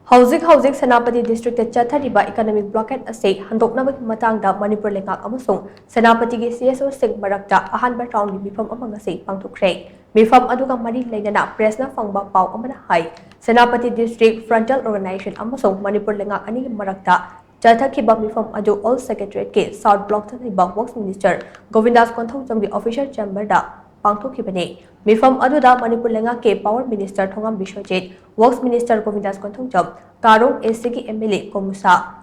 Houjik-houjik Senapati District Chathariba economic blockade ase Handoknaba matang da Manipur Leingak Amasung Senapati gi CSO sing marakta ahanba round gi Meepham amang ase Pangthokhre Meepham aduga mari leina press na fangba pau amana hai Senapati District Frontal Organization Amasung Manipur Leingak ani gi marakta Chathariba Meepham adu All Secretariat ke South Block Chathariba Works Minister Govindas Konthongcham gi official chamber da Pangthokhre Meepham aduda Manipur Leingak ke Power Minister Thongam Bishwajit Works Minister Govindas Konthongcham Karong SC MLA Komusa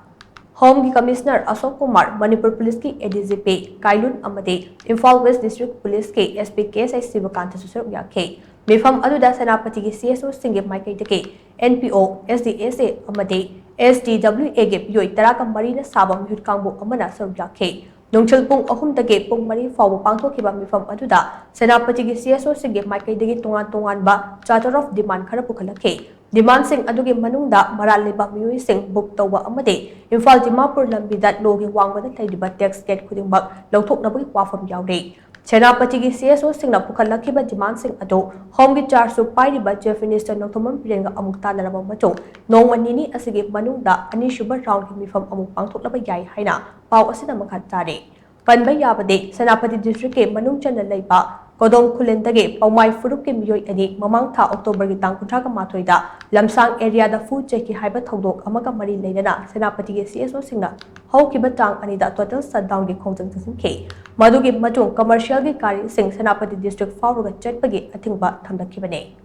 Home Commissioner Ashok Kumar Manipur Police ki ADGP Kailun Amade Imphal West District Police ke SP KSI Sivakanta Susur Yakhe Meepham aduda Senapati ki CSO Singa Maikai ke NPO SDSA Amade SDWA ke Yoi Taraka Marina Sabam Hut Kangbu Amana Sur Yakhe Nongchal Pung Ahum Dage Pung Mari Fawu Pangthokhre Meepham aduda Senapati ki CSO Singa Maikai dagi tongan ba charter of demand khara pukhalakhe Demand sing adugi manungda maral liba miyoi sing book tawba amade Imphal Dimapur lambidat logi wangwada taidiba tax gate khudingmak lauthoknabagi wafam yaure Senapati gi CSO singna pukhalakhiba demand sing ado home gi charge su pairiba chief minister Nongthomam Pirenga amuk tanaraba matung nongma nini asigi manungda ani suba round gi Meepham amuk pangthoklaba yai haina pau asida makhat tare Panba yabade Senapati district ke manung chana leiba Kodong Kulendage Paumai Furup ke Miyoi ani mamang tha October gi tang 13 da Lamsang area da food check ki haiba thodok amaga mari leina Senapati gi CSO singna haukiba tang ani da total shutdown gi khongjang tsinke madugi matung commercial gi kari sing Senapati district fawruga chatpagi athingba thamdakhibane